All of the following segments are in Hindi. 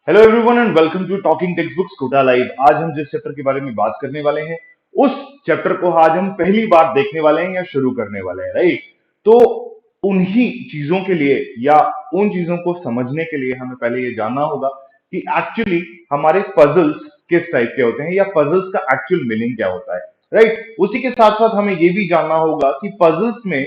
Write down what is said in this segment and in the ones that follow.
Hello everyone and welcome to talking textbooks Kota live. आज हम जिस चैप्टर के बारे में बात करने वाले हैं उस चैप्टर को आज हम पहली बार देखने वाले हैं या शुरू करने वाले हैं, राइट। तो उन्हीं चीजों के लिए या उन चीजों को समझने के लिए हमें पहले ये जानना होगा कि एक्चुअली हमारे पजल्स किस टाइप के होते हैं या पजल्स का एक्चुअल मीनिंग क्या होता है, राइट। उसी के साथ साथ हमें ये भी जानना होगा कि पजल्स में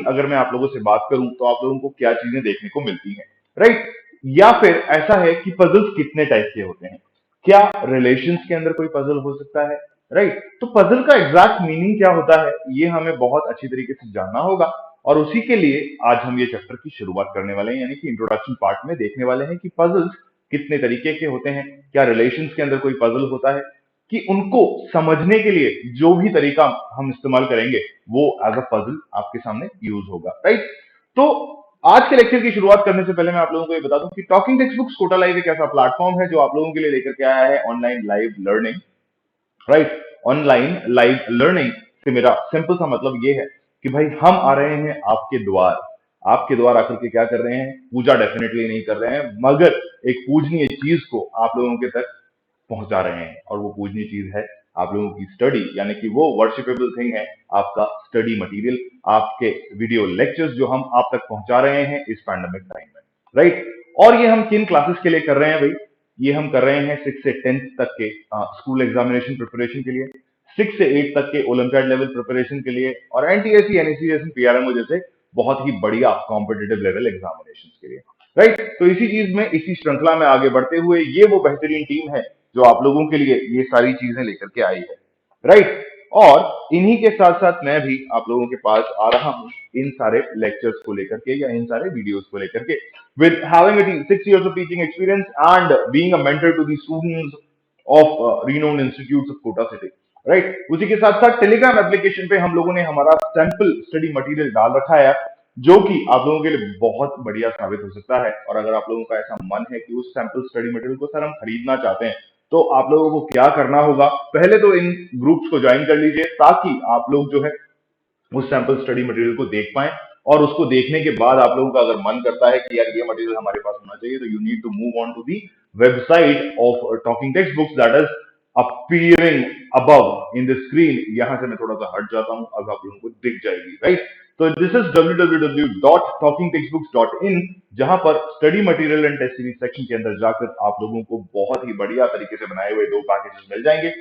अगर मैं आप लोगों से बात करूं तो आप लोगों को क्या चीजें देखने को मिलती हैं, राइट। या फिर ऐसा है कि पजल्स कितने टाइप के होते हैं, क्या रिलेशंस के अंदर कोई पजल हो सकता है, राइट। तो पजल का एग्जैक्ट मीनिंग क्या होता है ये हमें बहुत अच्छी तरीके से जानना होगा और उसी के लिए आज हम ये चैप्टर की शुरुआत करने वाले हैं, यानी कि इंट्रोडक्शन पार्ट में देखने वाले हैं कि पजल्स कितने तरीके के होते हैं, क्या रिलेशंस के अंदर कोई पजल होता है, कि उनको समझने के लिए जो भी तरीका हम इस्तेमाल करेंगे वो एज अ पजल आपके सामने यूज होगा, राइट। तो आज के लेक्चर की शुरुआत करने से पहले मैं आप लोगों को ये बता दूं कि talking textbooks Kota live एक ऐसा प्लेटफॉर्म है जो आप लोगों के लिए लेकर के आया है online live learning, right. Online live learning से मेरा सिंपल सा मतलब ये है कि भाई हम आ रहे हैं आपके द्वार आकर के क्या कर रहे हैं, पूजा डेफिनेटली नहीं कर रहे हैं, मगर एक पूजनीय चीज को आप लोगों के तक पहुंचा रहे हैं और वो पूजनीय चीज है आप लोगों की स्टडी, यानी कि वो वर्शिपेबल थिंग है आपका स्टडी मटेरियल, आपके वीडियो लेक्चर्स जो हम आप तक पहुंचा रहे हैं इस पैंडेमिक टाइम में, राइट। और ये हम किन क्लासेस के लिए कर रहे हैं भाई, ये हम कर रहे हैं 6 से 10 तक के स्कूल एग्जामिनेशन प्रिपरेशन के लिए, 6 से 8 तक के ओलंपियाड लेवल प्रिपरेशन के लिए और एनटीएससी एनएससी जैसे पीआरएमओ जैसे बहुत ही बढ़िया कॉम्पिटेटिव लेवल एग्जामिनेशन के लिए, राइट। तो इसी चीज में इसी श्रृंखला में आगे बढ़ते हुए ये वो बेहतरीन टीम है जो आप लोगों के लिए ये सारी चीजें लेकर के आई है, राइट। और इन्हीं के साथ साथ मैं भी आप लोगों के पास आ रहा हूं इन सारे लेक्चर्स को लेकर के या इन सारे वीडियोस को लेकर के with having 6 years of teaching experience and being a mentor to the students of renowned institutes of Kota City, right. उसी के साथ साथ टेलीग्राम एप्लीकेशन पे हम लोगों ने हमारा सैंपल स्टडी मटेरियल डाल रखा है जो कि आप लोगों के लिए बहुत बढ़िया साबित हो सकता है। और अगर आप लोगों का ऐसा मन है कि उस सैंपल स्टडी मटेरियल को सर हम खरीदना चाहते हैं तो आप लोगों को क्या करना होगा, पहले तो इन ग्रुप्स को ज्वाइन कर लीजिए ताकि आप लोग जो है उस सैंपल स्टडी मटेरियल को देख पाएं और उसको देखने के बाद आप लोगों का अगर मन करता है कि यार ये मटेरियल हमारे पास होना चाहिए तो you need to move on to the website of talking textbooks that is appearing above in the screen. यहां से मैं थोड़ा सा हट जाता हूं, अब आप लोगों को दिख जाएगी, राइट। तो दिस इज www.talkingtextbooks.in, जहां पर study material and test series section के अंदर जाकर आप लोगों को बहुत ही बढ़िया तरीके से बनाए हुए 2 पैकेजेस मिल जाएंगे।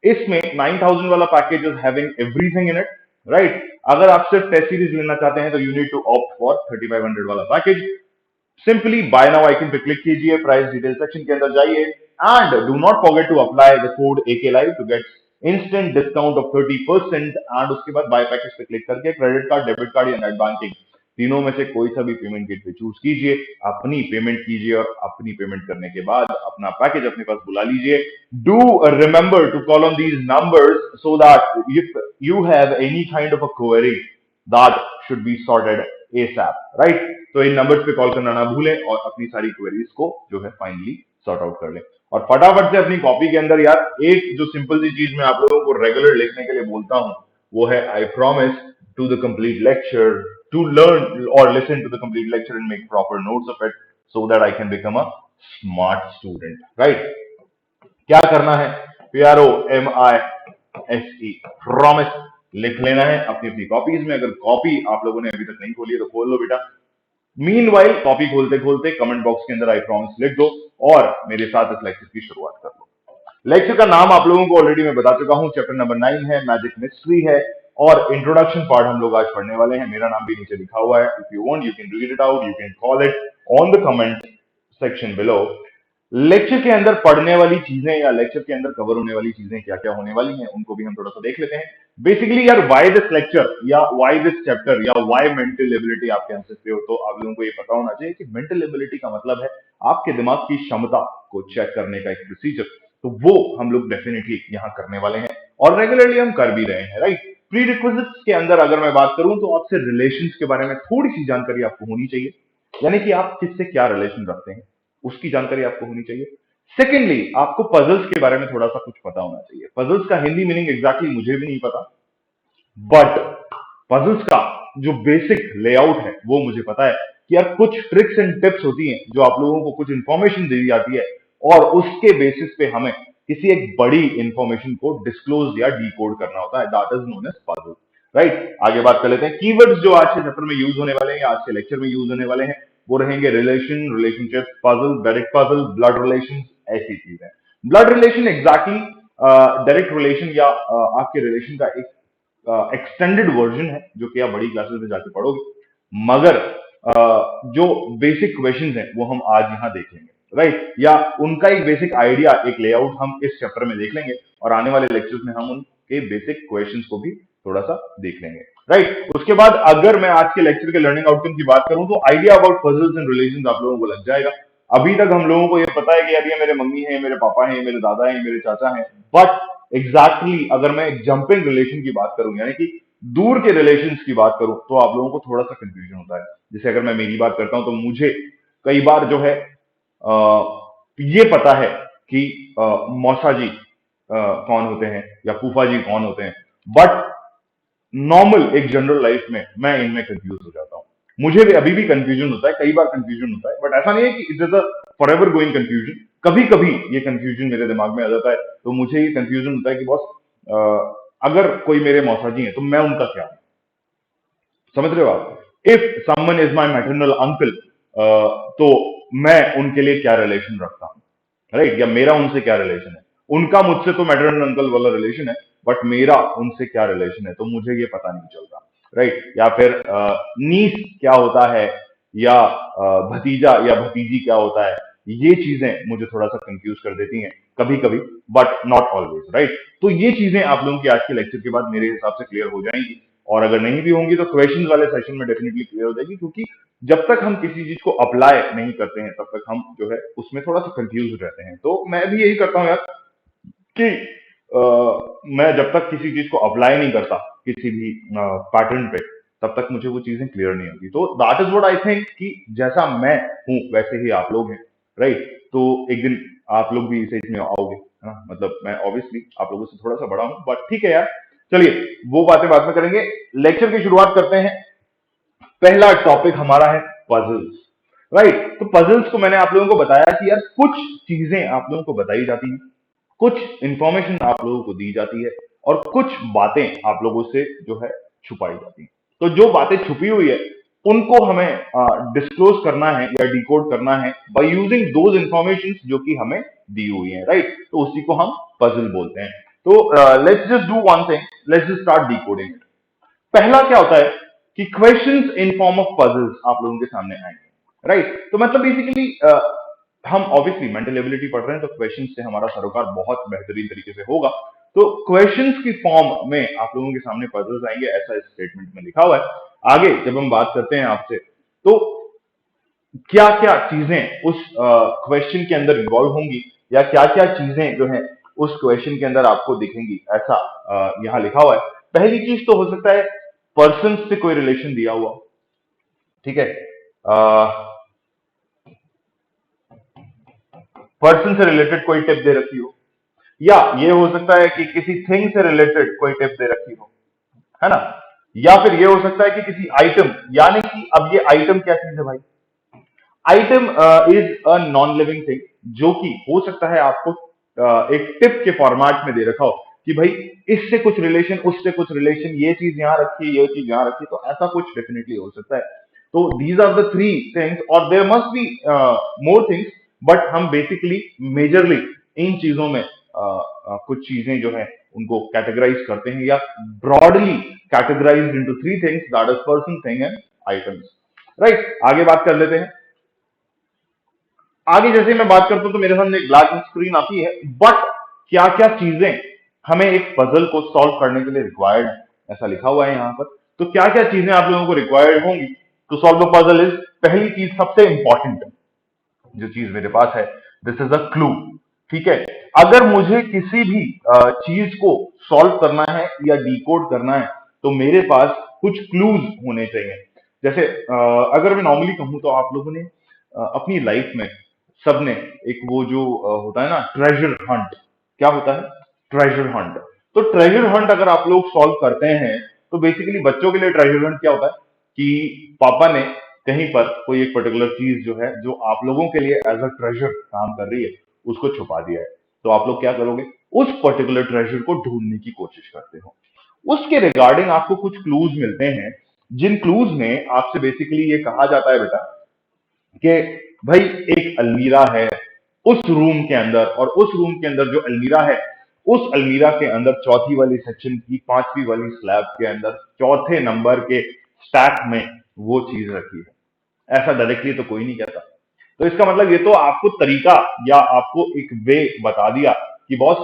इसमें 9000 वाला package is having everything in it, right. अगर आप सिर्फ टेस्ट सीरीज लेना चाहते हैं तो you need to opt for 3500 वाला package. Simply buy now icon पे क्लिक कीजिए, प्राइस डिटेल सेक्शन के अंदर जाइए and do not forget to apply the code AK live to get instant discount of 30%। And उसके बाद बाय पैकेज पे क्लिक करके क्रेडिट कार्ड, डेबिट कार्ड या नेट बैंकिंग तीनों में से कोई सा भी पेमेंट गेटवे चूज कीजिए, अपनी पेमेंट कीजिए और अपनी पेमेंट करने के बाद अपना पैकेज अपने पास बुला लीजिए। Do remember to call on these numbers so that if you have any kind of a query that should be sorted ASAP, right. तो इन नंबर्स पे कॉल करना ना भूलें और अपनी सारी क्वेरीज को जो है फाइनली सॉर्ट आउट कर लें। और फटाफट से अपनी कॉपी के अंदर यार एक जो सिंपल सी चीज मैं आप लोगों को रेगुलर लिखने के लिए बोलता हूं वो है I promise to the complete lecture, to learn और listen to the complete lecture and make proper notes of it so that I can become a smart student, right. क्या करना है, PROMISE प्रॉमिस लिख लेना है अपनी अपनी कॉपीज में। अगर कॉपी आप लोगों ने अभी तक नहीं खोली है तो खोल लो बेटा। मीनवाइल कॉपी खोलते खोलते कमेंट बॉक्स के अंदर आई प्रॉमिस लिख दो और मेरे साथ इस लेक्चर की शुरुआत कर लो। लेक्चर का नाम आप लोगों को ऑलरेडी मैं बता चुका हूं, चैप्टर नंबर 9 है, मैजिक मिस्ट्री है और इंट्रोडक्शन पार्ट हम लोग आज पढ़ने वाले हैं। मेरा नाम भी नीचे लिखा हुआ है, if you want you can read it out, you can call it on the comment section below. Lecture के अंदर पढ़ने वाली चीजें या लेक्चर के अंदर कवर होने वाली चीजें क्या क्या होने वाली हैं उनको भी हम थोड़ा सा देख लेते हैं। बेसिकली यार व्हाई दिस लेक्चर या व्हाई दिस चैप्टर या व्हाई मेंटल एबिलिटी आप कह सकते हो, तो आप लोगों को ये पता होना चाहिए कि मेंटल एबिलिटी का मतलब है आपके दिमाग की क्षमता को चेक करने का एक प्रोसीजर। तो वो हम लोग डेफिनेटली यहाँ करने वाले हैं और रेगुलरली हम कर भी रहे हैं, राइट। प्री रिक्विजिट्स के अंदर अगर मैं बात करूं तो आपसे रिलेशंस के बारे में थोड़ी सी जानकारी आपको होनी चाहिए, यानी कि आप किससे क्या रिलेशन रखते हैं उसकी जानकारी आपको होनी चाहिए। सेकेंडली आपको पजल्स के बारे में थोड़ा सा कुछ पता होना चाहिए। पजल्स का हिंदी मीनिंग एग्जैक्टली मुझे भी नहीं पता, बट पजल्स का जो बेसिक लेआउट है वो मुझे पता है कि यार कुछ ट्रिक्स एंड टिप्स होती हैं जो आप लोगों को कुछ इंफॉर्मेशन दी जाती है और उसके बेसिस पे हमें किसी एक बड़ी इंफॉर्मेशन को डिस्क्लोज या डिकोड करना होता है, that is known as puzzle. Right, आगे बात कर लेते हैं। कीवर्ड्स जो आज के चैप्टर में यूज होने वाले हैं, आज के लेक्चर में यूज होने वाले हैं, वो रहेंगे relation, relationship, puzzle, direct puzzle, blood relation, ऐसी चीजें। Blood relation exactly direct relation या आपके रिलेशन का एक एक्सटेंडेड वर्जन है जो कि आप बड़ी क्लासेस में जाके पढ़ोगे, मगर जो बेसिक क्वेश्चंस हैं वो हम आज यहाँ देख लेंगे। राइट, या उनका एक बेसिक आइडिया, एक लेआउट हम इस चैप्टर में देख लेंगे और आने वाले लेक्चर्स में हम उनके बेसिक क्वेश्चंस को भी थोड़ा सा देख लेंगे। राइट, उसके बाद अगर मैं आज के लेक्चर के लर्निंग आउटकम की बात करूं तो idea about puzzles and relations आप लोगों को लग जाएगा। अभी तक हम लोगों को ये पता है कि यार ये मेरे मम्मी है, मेरे पापा है, मेरे दादा है, मेरे चाचा है, बट एग्जैक्टली अगर मैं जंपिंग रिलेशन की बात करूं, यानी कि दूर के रिलेशंस की बात करूं, तो आप लोगों को थोड़ा सा कंफ्यूजन होता है। जैसे अगर मैं मेरी बात करता हूं तो मुझे कई बार जो है ये पता है कि मौसा जी कौन होते हैं या फूफा जी कौन होते हैं, बट नॉर्मल एक जनरल लाइफ में मैं इनमें कंफ्यूज हो जाता हूँ। मुझे भी अभी भी कंफ्यूजन होता है, कई बार कंफ्यूजन होता है, बट ऐसा नहीं है कि it is a for ever going confusion. कभी कभी ये कंफ्यूजन मेरे दिमाग में आ जाता है, तो मुझे ये कंफ्यूजन होता है कि बॉस अगर कोई मेरे मौसा जी हैं तो मैं उनका क्या हूं? समझ रहे हो आप? If someone is my maternal uncle, तो मैं उनके लिए क्या रिलेशन रखता हूँ? राइट, या मेरा उनसे क्या रिलेशन है? उनका मुझसे तो मैटरनल अंकल वाला रिलेशन है, बट मेरा उनसे क्या रिलेशन है तो मुझे ये पता नहीं चलता। राइट, या फिर नीस क्या होता है, या भतीजा या भतीजी क्या होता है, ये चीजें मुझे थोड़ा सा कंफ्यूज कर देती हैं कभी कभी, बट नॉट ऑलवेज। राइट, तो ये चीजें आप लोगों की आज के लेक्चर के बाद मेरे हिसाब से क्लियर हो जाएंगी, और अगर नहीं भी होंगी तो क्वेश्चन वाले सेशन में डेफिनेटली क्लियर हो जाएगी, क्योंकि जब तक हम किसी चीज को अप्लाई नहीं करते हैं तब तक हम जो है उसमें थोड़ा सा कंफ्यूज रहते हैं। तो मैं भी यही करता हूँ यार कि मैं जब तक किसी चीज को अप्लाई नहीं करता किसी भी पैटर्न पे, तब तक मुझे वो चीजें क्लियर नहीं होती। तो that is what I think कि जैसा मैं हूं वैसे ही आप लोग हैं। राइट, तो एक दिन आप लोग भी इस एज में आओगे, है ना? मतलब मैं ऑब्वियसली आप लोगों से थोड़ा सा बड़ा हूं, बट ठीक है यार, चलिए वो बातें बाद में करेंगे। लेक्चर की शुरुआत करते हैं। पहला टॉपिक हमारा है पजल्स। राइट, तो पजल्स को मैंने आप लोगों को बताया कि यार कुछ चीजें आप लोगों को बताई जाती हैं, कुछ इंफॉर्मेशन आप लोगों को दी जाती है, और कुछ बातें आप लोगों से जो है छुपाई जाती हैं। तो जो बातें छुपी हुई है उनको हमें डिस्क्लोज करना है या डिकोड करना है बाय यूजिंग दोज इंफॉर्मेशन जो कि हमें दी हुई है। राइट, तो उसी को हम पजल बोलते हैं। तो let's just do one thing, let's just start decoding. पहला क्या होता है कि questions in form of puzzles आप लोगों के सामने आएंगे। राइट, तो मतलब बेसिकली हम ऑब्वियसली मेंटल एबिलिटी पढ़ रहे हैं, तो क्वेश्चंस से हमारा सरोकार बहुत बेहतरीन तरीके से होगा। तो क्वेश्चंस की फॉर्म में आप लोगों के सामने पजल्स आएंगे, ऐसा इस स्टेटमेंट में लिखा हुआ है। आगे जब हम बात करते हैं आपसे, तो क्या क्या चीजें उस क्वेश्चन के अंदर इन्वॉल्व होंगी, या क्या क्या चीजें जो है उस क्वेश्चन के अंदर आपको दिखेंगी, ऐसा यहाँ लिखा हुआ है। पहली चीज तो हो सकता है पर्सन से कोई रिलेशन दिया हुआ, ठीक है, पर्सन से रिलेटेड कोई टिप दे रखी हो, या ये हो सकता है कि किसी थिंग से रिलेटेड कोई टिप दे रखी हो, है ना? या फिर ये हो सकता है कि किसी आइटम, यानी कि अब ये आइटम क्या चीज है भाई? Item is a non living thing, जो कि हो सकता है आपको एक टिप के फॉर्मेट में दे रखा हो कि भाई इससे कुछ रिलेशन, उससे कुछ रिलेशन, ये चीज यहां रखी, ये चीज यहां रखी, तो ऐसा कुछ डेफिनेटली हो सकता है। तो these are the three things, और there must be more things, but हम बेसिकली मेजरली इन चीजों में कुछ चीजें जो है उनको कैटेगराइज करते हैं, या broadly categorise into three things, that is person, thing and items. Right, आगे बात कर लेते हैं। आगे जैसे मैं बात करता हूं तो मेरे सामने एक ब्लैक स्क्रीन आती है, बट क्या क्या चीजें हमें एक पजल को सॉल्व करने के लिए रिक्वायर्ड है, ऐसा लिखा हुआ है यहां पर। तो क्या क्या चीजें आप लोगों को रिक्वायर्ड होंगी to solve a puzzle is, पहली चीज सबसे इंपॉर्टेंट जो चीज मेरे पास है, दिस इज अ क्लू। ठीक है, अगर मुझे किसी भी चीज को सॉल्व करना है या डिकोड करना है तो मेरे पास कुछ क्लूज होने चाहिए। जैसे अगर मैं नॉर्मली कहूं तो आप लोगों ने अपनी लाइफ में सबने एक वो जो होता है ना ट्रेजर हंट, क्या होता है? Treasure hunt. तो ट्रेजर हंट अगर आप लोग सॉल्व करते हैं तो बेसिकली बच्चों के लिए ट्रेजर हंट क्या होता है कि पापा ने कहीं पर कोई एक पर्टिकुलर चीज जो है, जो आप लोगों के लिए एज अ ट्रेजर काम कर रही है, उसको छुपा दिया है, तो आप लोग क्या करोगे? उस पर्टिकुलर ट्रेजर को ढूंढने की कोशिश करते हो। उसके रिगार्डिंग आपको कुछ क्लूज मिलते हैं, जिन क्लूज में आपसे बेसिकली ये कहा जाता है बेटा कि भाई एक अलमीरा है उस रूम के अंदर, और उस रूम के अंदर जो अलमीरा है, उस अलमीरा के अंदर चौथी वाली सेक्शन की पांचवी वाली स्लैब के अंदर चौथे नंबर के स्टैक में वो चीज रखी है। ऐसा डायरेक्टली तो कोई नहीं कहता। तो इसका मतलब ये तो आपको तरीका या आपको एक वे बता दिया कि बॉस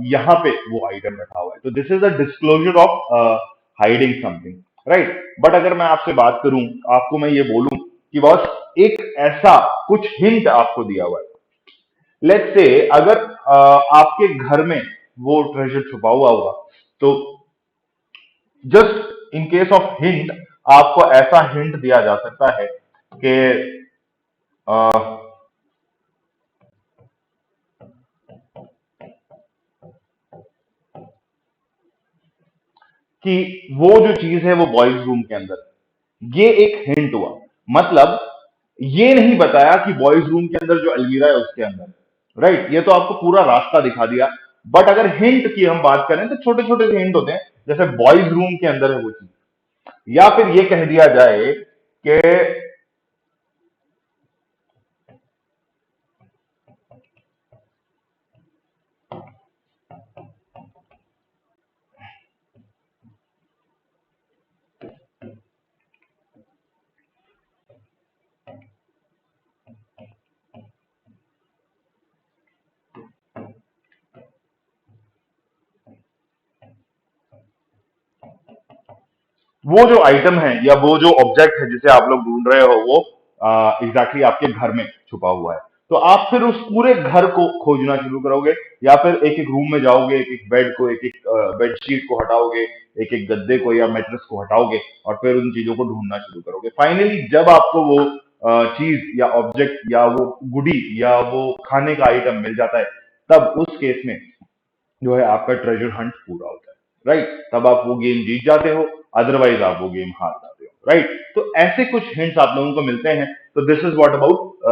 यहाँ पे वो आइटम रखा हुआ है, तो this is the disclosure of hiding something, right. But अगर मैं आपसे बात करूं, आपको मैं ये बोलूं कि बॉस एक ऐसा कुछ हिंट आपको दिया हुआ है, लेट्स से अगर आपके घर में वो ट्रेजर छुपा हुआ होगा, तो just in case of hint आपको ऐसा हिंट दिया जा सकता है कि कि वो जो चीज है वो बॉयज रूम के अंदर है। ये एक हिंट हुआ, मतलब ये नहीं बताया कि बॉयज रूम के अंदर जो अलमीरा है उसके अंदर, राइट। ये तो आपको पूरा रास्ता दिखा दिया। बट अगर हिंट की हम बात करें तो छोटे छोटे से हिंट होते हैं, जैसे बॉयज रूम के अंदर है वो चीज, या फिर ये कह दिया जाए कि वो जो आइटम है या वो जो ऑब्जेक्ट है जिसे आप लोग ढूंढ रहे हो, वो एग्जैक्टली आपके घर में छुपा हुआ है। तो आप फिर उस पूरे घर को खोजना शुरू करोगे, या फिर एक एक रूम में जाओगे, एक एक बेड को, एक एक बेडशीट को हटाओगे, एक एक गद्दे को या मैट्रेस को हटाओगे, और फिर उन चीजों को ढूंढना शुरू करोगे। फाइनली जब आपको वो चीज या ऑब्जेक्ट या वो गुडी या वो खाने का आइटम मिल जाता है, तब उस केस में जो है आपका ट्रेजर हंट पूरा होता है, राइट। तब आप वो गेम जीत जाते हो, अदरवाइज आप वो गेम हार जाते हो, राइट। तो ऐसे कुछ हिंट्स आप लोगों को मिलते हैं। तो this is what about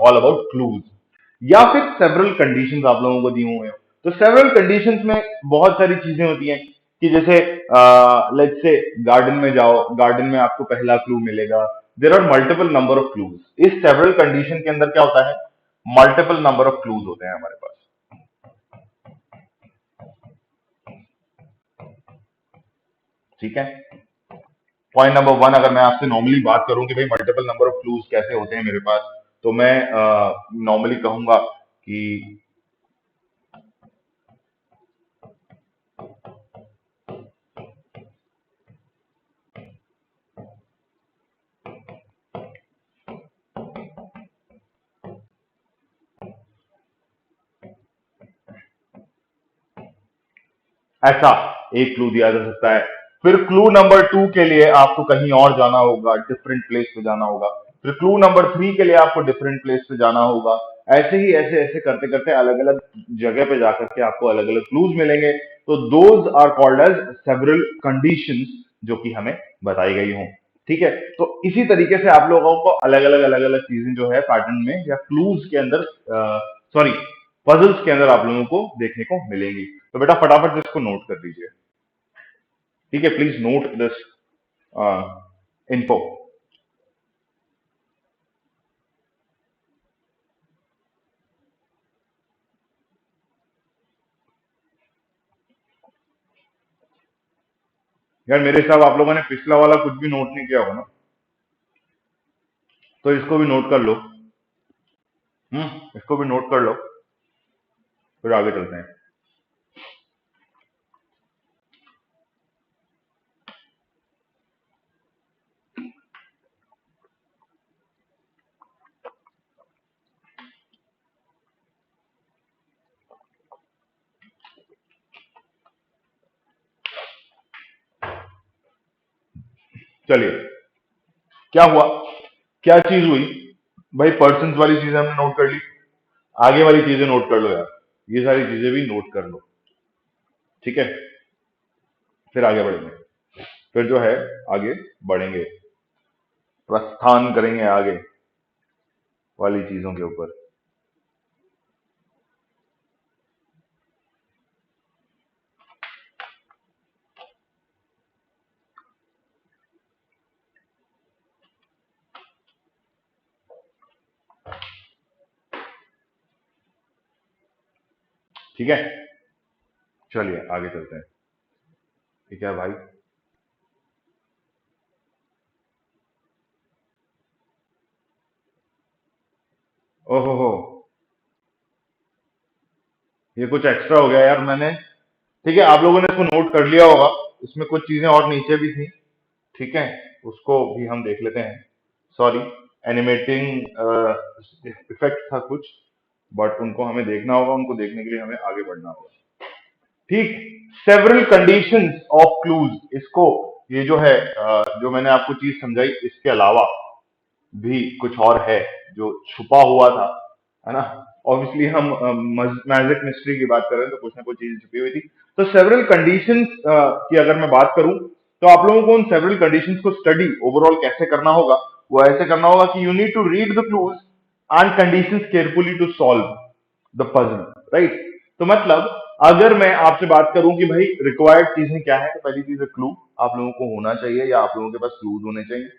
all about clues. या फिर सेवरल कंडीशंस आप लोगों को दी हुए हैं। तो सेवरल कंडीशंस में बहुत सारी चीजें होती हैं, कि जैसे लेट्स से गार्डन में जाओ, गार्डन में आपको पहला क्लू मिलेगा। There are multiple number of clues. इस सेवरल कंडीशन के अंदर क्या होता है? मल्टीपल नंबर ऑफ क्लूज होते हैं हमारे पास, ठीक है। पॉइंट नंबर वन, अगर मैं आपसे नॉर्मली बात करूं कि भाई मल्टीपल नंबर ऑफ क्लूज कैसे होते हैं मेरे पास, तो मैं नॉर्मली कहूंगा कि ऐसा एक क्लू दिया जा सकता है। फिर क्लू नंबर टू के लिए आपको कहीं और जाना होगा, डिफरेंट प्लेस पे जाना होगा। फिर क्लू नंबर थ्री के लिए आपको डिफरेंट प्लेस पे जाना होगा। ऐसे ही ऐसे ऐसे करते करते अलग अलग जगह पे जाकर के आपको अलग अलग क्लूज मिलेंगे। तो those are called as several conditions, जो कि हमें बताई गई हों, ठीक है। तो इसी तरीके से आप लोगों को अलग अलग चीजें जो है पैटर्न में या क्लूज के अंदर, सॉरी, पजल्स के अंदर आप लोगों को देखने को मिलेंगी। तो बेटा फटाफट से इसको नोट कर लीजिए, ठीक है। Please note this info. यार मेरे हिसाब आप लोगों ने पिछला वाला कुछ भी नोट नहीं किया होगा ना, तो इसको भी नोट कर लो। इसको भी नोट कर लो, फिर आगे चलते हैं। चलिए, क्या हुआ, क्या चीज हुई? भाई पर्सन वाली चीजें हमने नोट कर ली, आगे वाली चीजें नोट कर लो यार, ये सारी चीजें भी नोट कर लो, ठीक है। फिर आगे बढ़ेंगे, फिर जो है आगे बढ़ेंगे। प्रस्थान करेंगे आगे वाली चीजों के ऊपर। ठीक है, चलिए आगे चलते हैं। ठीक है भाई, ओहो हो, ये कुछ एक्स्ट्रा हो गया यार मैंने। ठीक है, आप लोगों ने इसको नोट कर लिया होगा, इसमें कुछ चीजें और नीचे भी थी। ठीक है, उसको भी हम देख लेते हैं। सॉरी, एनिमेटिंग इफेक्ट था कुछ, बट उनको हमें देखना होगा, उनको देखने के लिए हमें आगे बढ़ना होगा। ठीक, सेवरल कंडीशंस ऑफ क्लूज, इसको ये जो है जो मैंने आपको चीज समझाई, इसके अलावा भी कुछ और है जो छुपा हुआ था, है ना। ऑब्वियसली हम मैजिक मिस्ट्री की बात कर रहे हैं, तो कुछ ना कुछ चीजें छुपी हुई थी। तो सेवरल कंडीशंस की अगर मैं बात करूं, तो आप लोगों को उन सेवरल कंडीशंस को स्टडी ओवरऑल कैसे करना होगा, वो ऐसे करना होगा कि you need to read the clues and conditions carefully to solve the puzzle, right. तो मतलब अगर मैं आपसे बात करूं कि भाई रिक्वायर्ड चीजें क्या है, तो पहली चीज है क्लू, आप लोगों को होना चाहिए या आप लोगों के पास क्लूज होने चाहिए।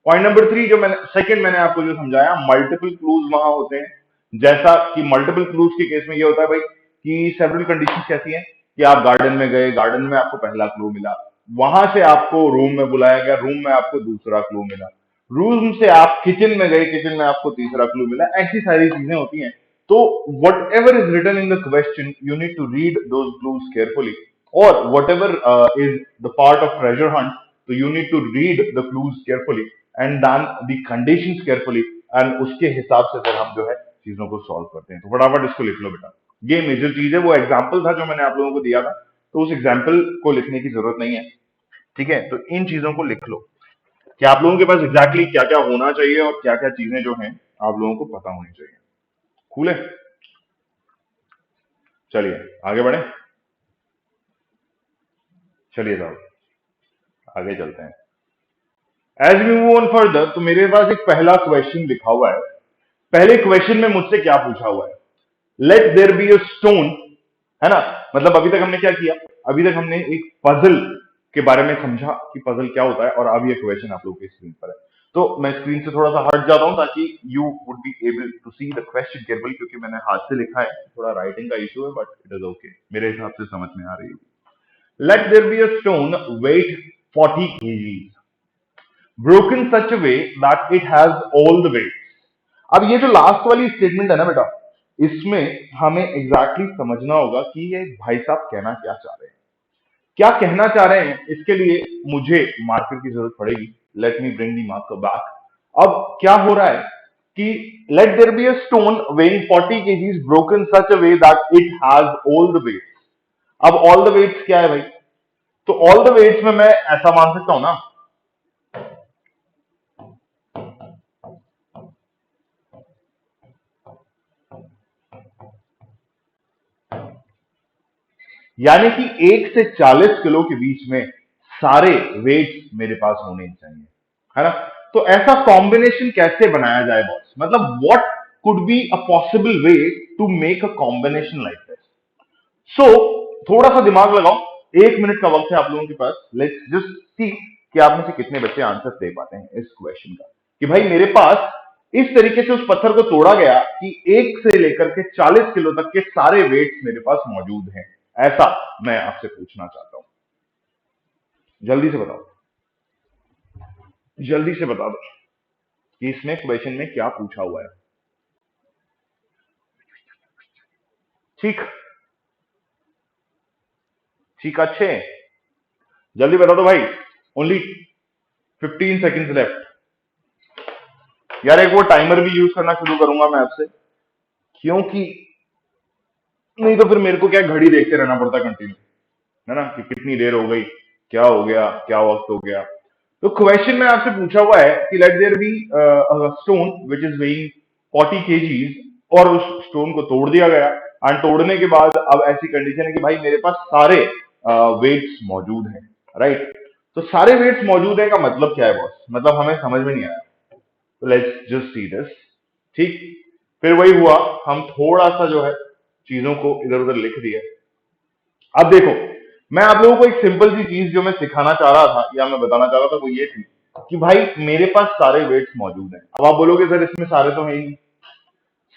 पॉइंट नंबर 3, जो मैंने आपको जो समझाया, मल्टीपल क्लूज वहां होते हैं। जैसा कि मल्टीपल क्लूज के केस में ये होता है भाई कि सेवरल कंडीशंस कैसी हैं कि आप गार्डन में गए, गार्डन में आपको पहला क्लू मिला, वहां से आपको रूम में बुलाया गया, रूम में आपको दूसरा क्लू मिला, रूम से आप किचन में गए, किचन में आपको तीसरा क्लू मिला। ऐसी सारी चीजें होती हैं। तो whatever is written in the question, you need to read those clues carefully, और whatever is the part of treasure hunt, तो you need to read the clues carefully and then the conditions carefully, and उसके हिसाब से फिर हम जो है चीजों को सॉल्व करते हैं। तो फटाफट इसको लिख लो बेटा। ये मेजर चीज है, वो एग्जाम्पल था जो मैंने आप लोगों को दिया था, तो उस एग्जाम्पल को लिखने की जरूरत नहीं है। ठीक है, तो इन चीजों को लिख लो कि आप लोगों के पास एग्जैक्टली क्या क्या होना चाहिए और क्या क्या चीजें जो हैं आप लोगों को पता होनी चाहिए। कूल है, चलिए आगे बढ़े। चलिए साहब आगे चलते हैं। As we move on further, तो मेरे पास एक पहला क्वेश्चन लिखा हुआ है। पहले क्वेश्चन में मुझसे क्या पूछा हुआ है, let there be a stone, है ना। मतलब अभी तक हमने क्या किया, अभी तक हमने एक पजल के बारे में समझा कि पजल क्या होता है, और अब ये क्वेश्चन आप लोगों की स्क्रीन पर है। तो मैं स्क्रीन से थोड़ा सा हट जाता हूं ताकि you would be able to see the question carefully, क्योंकि मैंने हाथ से लिखा है, थोड़ा राइटिंग का इशू है, बट इट इज ओके, मेरे हिसाब से समझ में आ रही है। Let there be a stone weight 40 kgs broken such a way that it has all the weights। अब ये जो लास्ट वाली स्टेटमेंट है ना बेटा, इसमें हमें एग्जैक्टली समझना होगा कि ये भाई साहब कहना क्या चाह रहे हैं। क्या कहना चाह रहे हैं, इसके लिए मुझे मार्कर की जरूरत पड़ेगी। Let me bring the marker back. अब क्या हो रहा है कि let there be a stone weighing 40 kgs broken such a way that it has all the weights। अब ऑल द वेट्स क्या है भाई, तो ऑल द वेट्स में मैं ऐसा मान सकता हूं ना, यानी कि 1 से 40 किलो के बीच में सारे वेट्स मेरे पास होने चाहिए, है ना। तो ऐसा कॉम्बिनेशन कैसे बनाया जाए बॉस, मतलब what could be a possible way to make a combination like this. So थोड़ा सा दिमाग लगाओ, 1 मिनट का वक्त है आप लोगों के पास। लेट्स जस्ट सी कि आप में से कितने बच्चे आंसर दे पाते हैं इस क्वेश्चन का, कि भाई मेरे पास इस तरीके से उस पत्थर को तोड़ा गया कि 1 से लेकर के 40 किलो तक के सारे वेट्स मेरे पास मौजूद हैं, ऐसा मैं आपसे पूछना चाहता हूं। जल्दी से बताओ, जल्दी से बता दो कि इसमें क्वेश्चन में क्या पूछा हुआ है। ठीक, ठीक, अच्छे, जल्दी बता दो भाई। Only 15 seconds left. यार एक वो टाइमर भी यूज करना शुरू करूंगा मैं आपसे, क्योंकि नहीं तो फिर मेरे को क्या घड़ी देखते रहना पड़ता कंटिन्यू, है ना, कि कितनी देर हो गई, क्या हो गया, क्या वक्त हो गया। तो क्वेश्चन में आपसे पूछा हुआ है कि let there be stone which is weighing 40 kgs, और उस स्टोन को तोड़ दिया गया, एंड तोड़ने के बाद अब ऐसी कंडीशन है कि भाई मेरे पास सारे वेट्स मौजूद हैं, राइट। तो सारे वेट्स मौजूद है का मतलब क्या है बॉस, मतलब हमें समझ में नहीं आया। Let's just see this. ठीक, फिर वही हुआ, हम थोड़ा सा जो है चीजों को इधर उधर लिख दिया। अब देखो, मैं आप लोगों को एक सिंपल सी चीज जो मैं सिखाना चाह रहा था या मैं बताना चाह रहा था वो ये थी कि भाई मेरे पास सारे वेट्स मौजूद हैं। अब आप बोलोगे सर इसमें सारे तो है ही नहीं।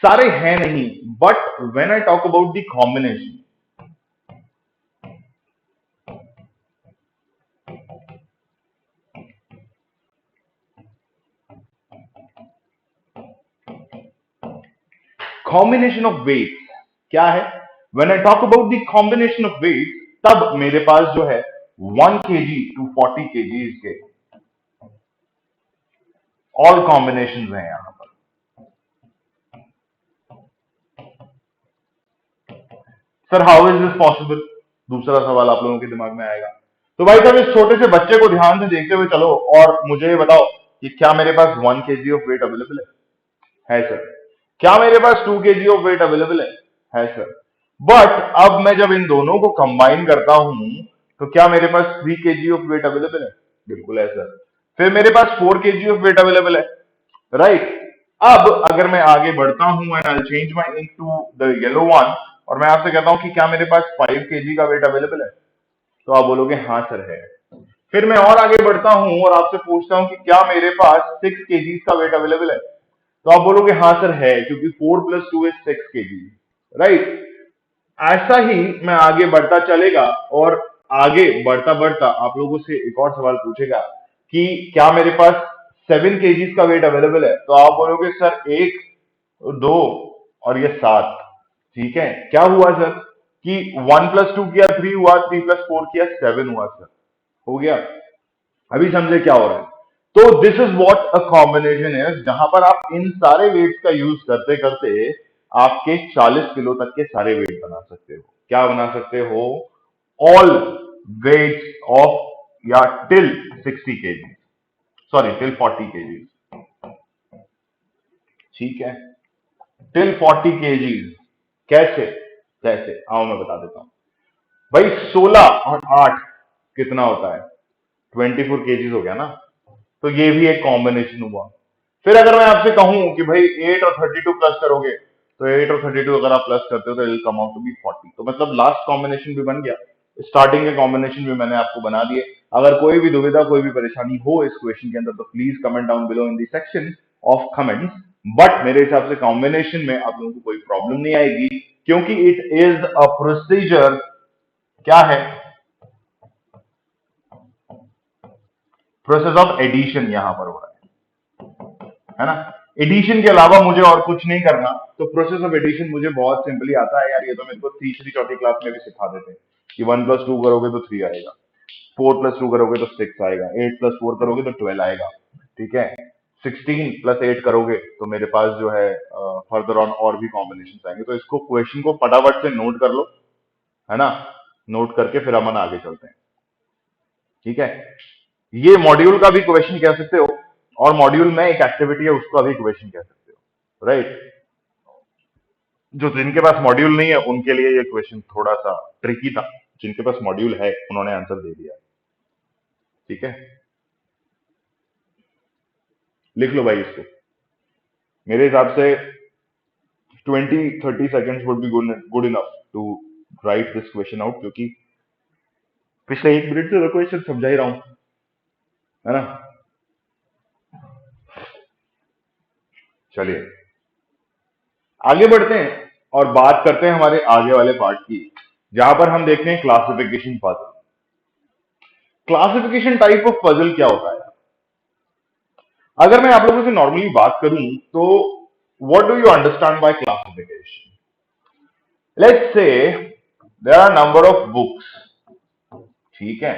सारे हैं नहीं, but when I talk about the combination, combination of weights क्या है, when I talk about the combination of weights, तब मेरे पास जो है 1 kg टू 40 kg के ऑल कॉम्बिनेशन हैं यहां पर। Sir how is this possible, दूसरा सवाल आप लोगों के दिमाग में आएगा। तो भाई साहब इस छोटे से बच्चे को ध्यान से देखते हुए चलो और मुझे ये बताओ कि क्या मेरे पास 1 kg ऑफ वेट अवेलेबल है सर। क्या मेरे पास 2 kg ऑफ वेट अवेलेबल है सर। बट अब मैं जब इन दोनों को कंबाइन करता हूं तो क्या मेरे पास 3 kg ऑफ वेट अवेलेबल है, बिल्कुल है सर। फिर मेरे पास 4 kg ऑफ वेट अवेलेबल है, राइट। अब अगर मैं आगे बढ़ता हूं and I change my into the yellow one और मैं आपसे कहता हूं कि क्या मेरे पास 5 kg का वेट अवेलेबल है, तो आप बोलोगे हाँ सर है। फिर मैं और आगे बढ़ता हूं और आपसे पूछता हूं कि क्या मेरे पास 6 kg का वेट अवेलेबल है, तो आप बोलोगे हाँ सर है, क्योंकि 4 + 2 = 6 kg, राइट। ऐसा ही मैं आगे बढ़ता चलेगा और आगे बढ़ता बढ़ता आप लोगों से एक और सवाल पूछेगा कि क्या मेरे पास 7 kg का वेट अवेलेबल है, तो आप बोलोगे सर 1, 2 और ये 7। ठीक है, क्या हुआ सर कि 1 + 2 किया 3 हुआ, 3 + 4 किया 7 हुआ सर, हो गया। अभी समझे क्या हो रहा है। तो this is what a combination है, जहां पर आप इन सारे वेट्स का यूज करते करते आपके 40 किलो तक के सारे वेट बना सकते हो। क्या बना सकते हो, ऑल वेट्स ऑफ या till 60 kg, sorry till 40 kg। ठीक है, टिल 40 kg। कैसे, कैसे आओ मैं बता देता हूं। भाई 16 और 8 कितना होता है, 24 kg हो गया ना, तो ये भी एक कॉम्बिनेशन हुआ। फिर अगर मैं आपसे कहूं कि भाई 8 और 32 प्लस करोगे, तो 8 और 32 अगर आप प्लस करते हो तो it come out to be 40। तो मतलब लास्ट कॉम्बिनेशन भी बन गया, स्टार्टिंग के कॉम्बिनेशन भी मैंने आपको बना दिए। अगर कोई भी दुविधा कोई भी परेशानी हो इस क्वेश्चन के अंदर तो please comment down below in the section of comments. But मेरे हिसाब से कॉम्बिनेशन में आप लोगों को कोई प्रॉब्लम नहीं आएगी, क्योंकि इट इज अ प्रोसीजर। क्या है, प्रोसेस ऑफ एडिशन यहां पर हो रहा है ना। एडिशन के अलावा मुझे और कुछ नहीं करना, तो प्रोसेस ऑफ एडिशन मुझे बहुत सिंपली आता है यार, ये तो मेरे को तीसरी चौथी क्लास में भी सिखा देते हैं कि 1 + 2 करोगे तो 3 आएगा, 4 + 2 करोगे तो 6 आएगा, 8 + 4 करोगे तो 12 आएगा। ठीक है, 16 + 8 करोगे तो मेरे पास जो है फर्दर ऑन और भी कॉम्बिनेशन आएंगे। तो इसको क्वेश्चन को फटाफट से नोट कर लो, है ना। नोट करके फिर हम आगे चलते हैं। ठीक है, ये मॉड्यूल का भी क्वेश्चन कह सकते हो, और मॉड्यूल में एक एक्टिविटी है उसका भी क्वेश्चन कह सकते हो, राइट। जो जिनके पास मॉड्यूल नहीं है उनके लिए ये क्वेश्चन थोड़ा सा ट्रिकी था, जिनके पास मॉड्यूल है उन्होंने आंसर दे दिया। ठीक है, लिख लो भाई इसको। मेरे हिसाब से 20-30 seconds would be good enough to write this question out, क्योंकि पिछले 1 मिनट से तो क्वेश्चन समझा ही रहा हूं, है ना। चलिए आगे बढ़ते हैं और बात करते हैं हमारे आगे वाले पार्ट की, जहां पर हम देखते हैं classification puzzle. Classification type of puzzle क्या होता है, अगर मैं आप लोगों से नॉर्मली बात करूं तो what do you understand by classification. Let's say there are number of books. ठीक है,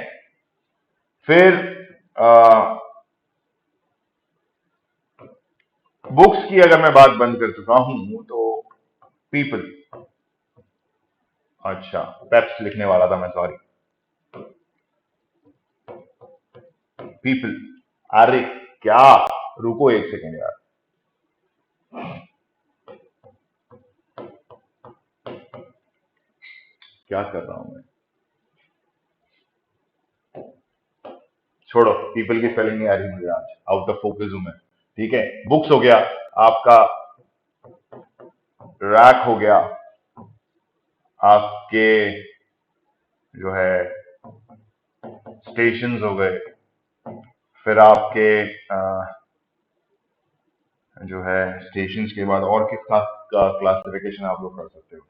फिर बुक्स की अगर मैं बात बंद कर चुका हूं तो पीपल, अच्छा पेप्स लिखने वाला था मैं, सॉरी। पीपल, अरे क्या, रुको 1 सेकेंड यार, क्या कर रहा हूं मैं, छोड़ो, पीपल की स्पेलिंग नहीं आ रही मुझे आज, आउट ऑफ फोकस हूं मैं। ठीक है, बुक्स हो गया, आपका रैक हो गया, आपके जो है स्टेशंस हो गए, फिर आपके जो है स्टेशंस के बाद और किसका का क्लासिफिकेशन आप लोग कर सकते हो?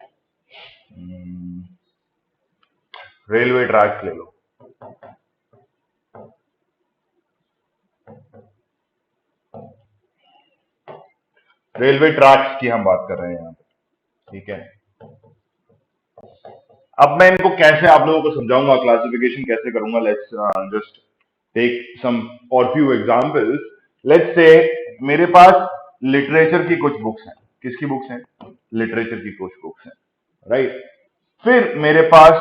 रेलवे ट्रैक ले लो, रेलवे ट्रैक्स की हम बात कर रहे हैं यहाँ पे, ठीक है। अब मैं इनको कैसे आप लोगों को समझाऊंगा, क्लासिफिकेशन कैसे करूंगा, लेट्स जस्ट टेक सम और फ्यू एग्जांपल्स। लेट्स से मेरे पास लिटरेचर की कुछ बुक्स हैं, किसकी बुक्स हैं? लिटरेचर की कुछ बुक्स हैं, राइट। फिर मेरे पास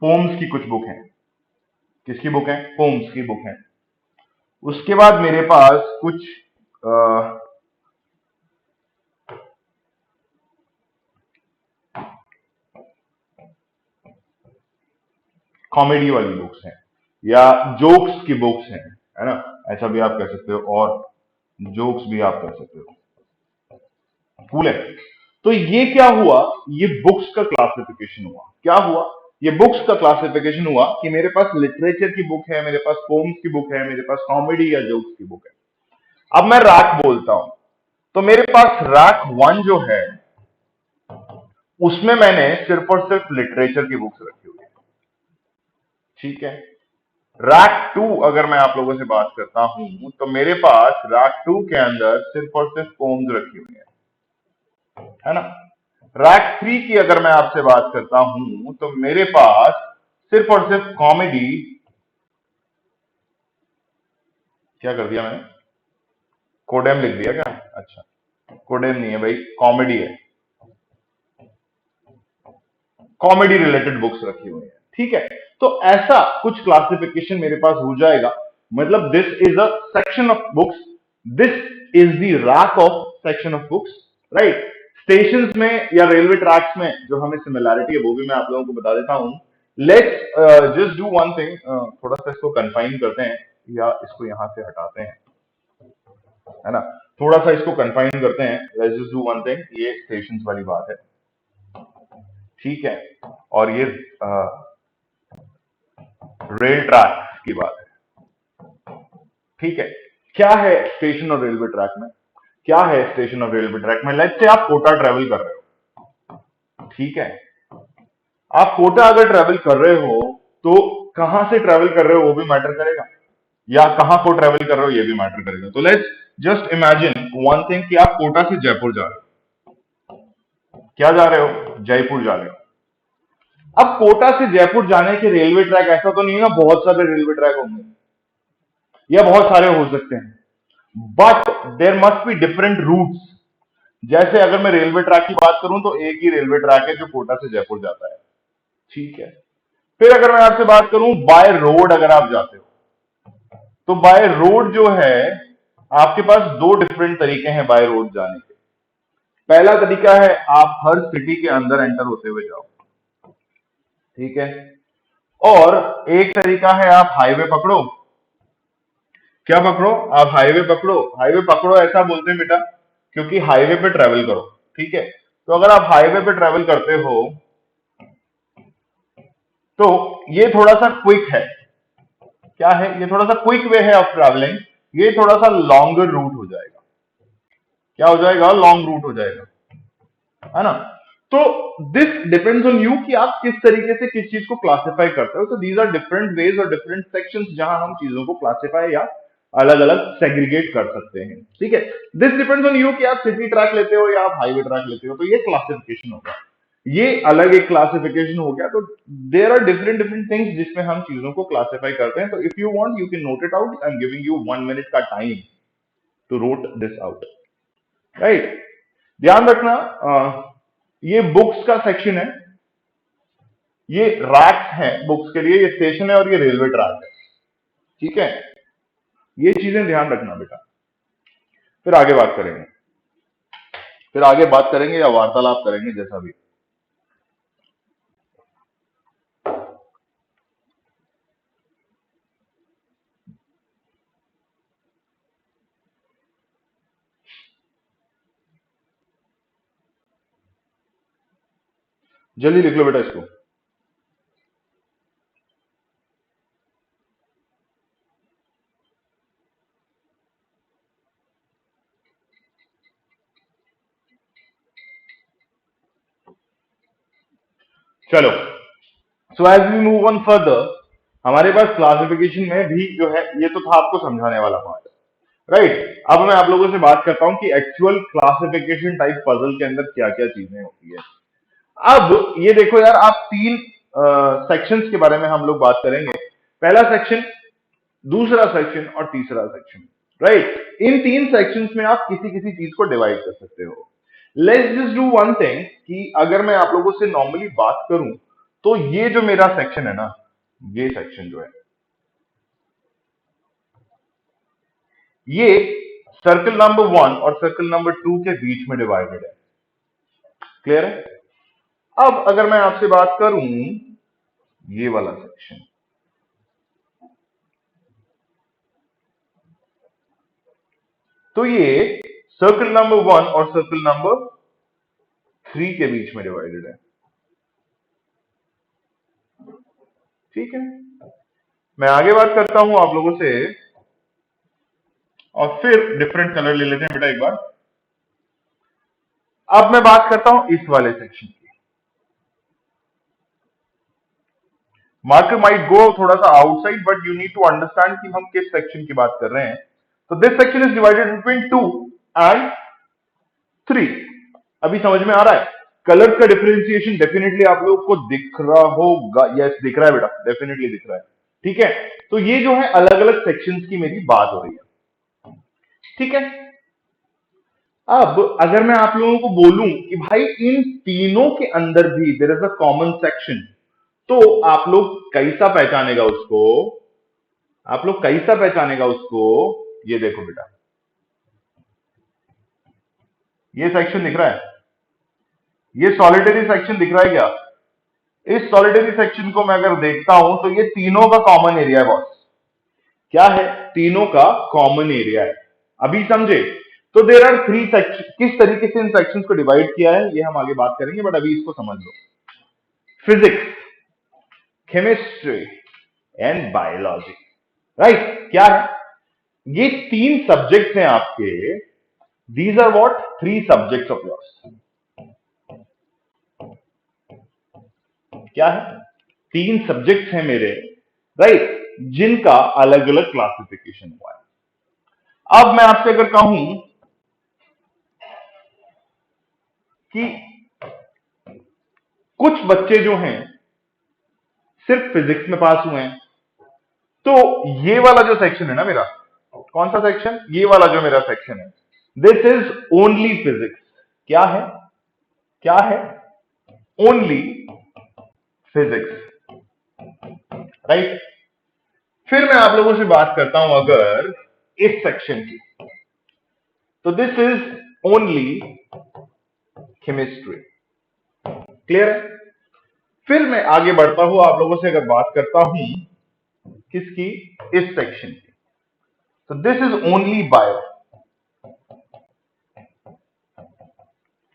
पोम्स की कुछ बुक हैं, किसकी बुक है? पोम्स की बुक है। उसके बाद मेरे पास कुछ कॉमेडी वाली बुक्स हैं या जोक्स की बुक्स हैं, है ना, ऐसा भी आप कह सकते हो, और जोक्स भी आप कह सकते हो, कूल है। तो ये क्या हुआ? ये बुक्स का क्लासिफिकेशन हुआ। क्या हुआ? ये बुक्स का क्लासिफिकेशन हुआ कि मेरे पास लिटरेचर की बुक है, मेरे पास पोम्स की बुक है, मेरे पास कॉमेडी या जोक्स की बुक है। अब मैं रैक बोलता हूं, तो मेरे पास रैक वन जो है उसमें मैंने सिर्फ और सिर्फ लिटरेचर की बुक्स रखी हुई है, ठीक है। रैक टू अगर मैं आप लोगों से बात करता हूं तो मेरे पास रैक टू के अंदर सिर्फ और सिर्फ पोम्स रखी हुई है ना। रैक थ्री की अगर मैं आपसे बात करता हूं तो मेरे पास सिर्फ और सिर्फ कॉमेडी, क्या कर दिया मैंने? कोडेम लिख दिया क्या? अच्छा, कोडेम नहीं है भाई, कॉमेडी है, कॉमेडी रिलेटेड बुक्स रखी हुई है, ठीक है। तो ऐसा कुछ क्लासिफिकेशन मेरे पास हो जाएगा, मतलब this is a section of books, this is the rack of section of books, right. Stations में या रेलवे ट्रैक्स में जो हमें सिमिलैरिटी है वो भी मैं आप लोगों को बता देता हूं। Let's just do one thing, थोड़ा सा इसको कंफाइन करते हैं या इसको यहां से हटाते हैं, है ना, थोड़ा सा इसको कंफाइन करते हैं। Let's just do one thing, ये स्टेशंस वाली बात है, ठीक है, और ये रेल ट्रैक की बात है, ठीक है। क्या है स्टेशन और रेलवे ट्रैक में? क्या है स्टेशन और रेलवे ट्रैक में? लेट्स से आप कोटा ट्रेवल कर रहे हो, ठीक है। आप कोटा अगर ट्रेवल कर रहे हो तो कहां से ट्रेवल कर रहे हो वो भी मैटर करेगा, या कहां को ट्रेवल कर रहे हो ये भी मैटर करेगा। तो let's just imagine one thing कि आप कोटा से जयपुर जा रहे हो। क्या जा रहे हो? जयपुर जा रहे हो। अब कोटा से जयपुर जाने के रेलवे ट्रैक ऐसा तो नहीं है ना बहुत सारे रेलवे ट्रैक होंगे, या बहुत सारे हो सकते हैं, but there must be different routes. जैसे अगर मैं रेलवे ट्रैक की बात करूं तो एक ही रेलवे ट्रैक है जो कोटा से जयपुर जाता है, ठीक है। फिर अगर मैं आपसे बात करूं बाय रोड, अगर आप जाते हो तो बाय रोड जो है आपके पास दो डिफरेंट तरीके हैं बाय रोड जाने के। पहला तरीका है आप हर सिटी के अंदर एंटर होते हुए जाओ, ठीक है, और एक तरीका है आप हाईवे पकड़ो। क्या पकड़ो? आप हाईवे पकड़ो। हाईवे पकड़ो ऐसा बोलते हैं बेटा क्योंकि हाईवे पे ट्रेवल करो, ठीक है। तो अगर आप हाईवे पे ट्रेवल करते हो तो ये थोड़ा सा क्विक है। क्या है? ये थोड़ा सा क्विक वे है ऑफ ट्रैवलिंग, ये थोड़ा सा लॉन्गर रूट हो जाएगा। क्या हो जाएगा? लॉन्ग रूट हो जाएगा, है ना। तो दिस डिपेंड्स ऑन यू कि आप किस तरीके से किस चीज को क्लासिफाई करते हो। तो दीज आर डिफरेंट वेज और डिफरेंट सेक्शंस जहां हम चीजों को क्लासिफाई या अलग अलग सेग्रीगेट कर सकते हैं, ठीक है। दिस डिपेंड्स ऑन यू कि आप सिटी ट्रैक लेते हो या आप हाईवे ट्रैक लेते हो, तो ये क्लासिफिकेशन होगा, ये अलग एक क्लासिफिकेशन हो गया। तो there are different different things जिसमें हम चीजों को क्लासिफाई करते हैं। तो if you want you can note it out, I am giving you 1 minute का time to note this out, right. ध्यान रखना, ये बुक्स का सेक्शन है, ये रैक्स है बुक्स के लिए, ये स्टेशन है और ये रेलवे ट्रैक है, ठीक है। ये चीजें ध्यान रखना बेटा। फिर आगे बात करेंगे, फिर आगे बात करेंगे या वार्तालाप करेंगे, जैसा भी। जल्दी लिख लो बेटा इसको। चलो, so as we move on further, हमारे पास क्लासिफिकेशन में भी जो है, ये तो था आपको समझाने वाला पार्ट, राइट। अब मैं आप लोगों से बात करता हूं कि एक्चुअल क्लासिफिकेशन टाइप पजल के अंदर क्या क्या चीजें होती है। अब ये देखो यार, आप तीन सेक्शंस के बारे में हम लोग बात करेंगे। पहला सेक्शन, दूसरा सेक्शन और तीसरा सेक्शन, राइट। इन तीन सेक्शंस में आप किसी किसी चीज को डिवाइड कर सकते हो। Let's just do one thing, कि अगर मैं आप लोगों से नॉर्मली बात करूं, तो ये जो मेरा सेक्शन है ना, ये सेक्शन जो है, ये सर्कल नंबर 1 और सर्कल नंबर 2 के बीच में डिवाइडेड है। क्लियर है? अब अगर मैं आपसे बात करूं, ये वाला सेक्शन, तो ये सर्कल नंबर 1 और सर्कल नंबर 3 के बीच में डिवाइडेड है। ठीक है, मैं आगे बात करता हूं आप लोगों से, और फिर डिफरेंट कलर ले लेते हैं बेटा एक बार। अब मैं बात करता हूं इस वाले सेक्शन की। मार्कर माइट गो थोड़ा सा outside, but you need to understand कि हम किस सेक्शन की बात कर रहे हैं। तो this section is divided between 2 and 3। अभी समझ में आ रहा है? कलर का डिफरेंशिएशन डेफिनेटली आप लोगों को दिख रहा होगा। यस, दिख रहा है बेटा, डेफिनेटली दिख रहा है। ठीक है, तो ये जो है अलग अलग सेक्शंस की मेरी बात हो रही है। ठीक है, अब अगर मैं आप लोगों को बोलूं कि भाई इन तीनों के अंदर भी there is a common section, तो आप लोग कैसा पहचानेगा उसको? आप लोग कैसा पहचानेगा उसको? ये देखो बेटा, ये सेक्शन दिख रहा है, ये सॉलिटरी सेक्शन दिख रहा है क्या? इस सॉलिटरी सेक्शन को मैं अगर देखता हूं, तो ये तीनों का कॉमन एरिया है बॉस। क्या है? तीनों का कॉमन एरिया है। अभी समझे? तो देर आर थ्री सेक्शन। किस तरीके से इन सेक्शंस को डिवाइड किया है, ये हम आगे बात करेंगे, बट अभी इसको समझ लो। Physics, chemistry and biology, right. क्या है? ये तीन सब्जेक्ट्स हैं आपके। These are what? Three subjects of yours. क्या है? तीन सब्जेक्ट्स हैं मेरे, राइट, जिनका अलग अलग क्लासिफिकेशन हुआ है। अब मैं आपसे अगर कहूं कि कुछ बच्चे जो हैं सिर्फ फिजिक्स में पास हुए हैं, तो ये वाला जो सेक्शन है ना मेरा, कौन सा सेक्शन? ये वाला जो मेरा सेक्शन है, दिस इज ओनली फिजिक्स। क्या है? क्या है? Only physics, right. फिर मैं आप लोगों से बात करता हूं अगर इस सेक्शन की, तो this is only chemistry. Clear है? फिर मैं आगे बढ़ता हूं, आप लोगों से अगर बात करता हूं किसकी? इस सेक्शन की, तो दिस इज ओनली बायो।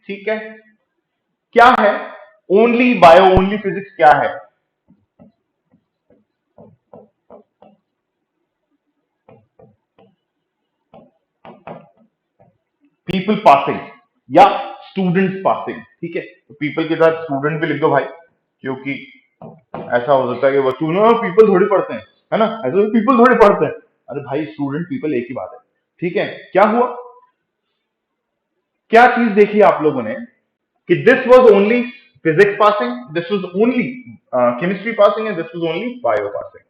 ठीक है, क्या है? ओनली बायो, ओनली फिजिक्स क्या है? पीपल पासिंग या स्टूडेंट्स पासिंग। ठीक है, तो पीपल के साथ स्टूडेंट भी लिख दो भाई, क्योंकि ऐसा हो सकता है कि बच्चों ना पीपल थोड़ी पढ़ते हैं, है ना, ऐसे पीपल थोड़ी पढ़ते हैं। अरे भाई, स्टूडेंट पीपल एक ही बात है। ठीक है, क्या हुआ? क्या चीज देखी आप लोगों ने कि this was only physics passing, this was only chemistry passing and this was only bio passing.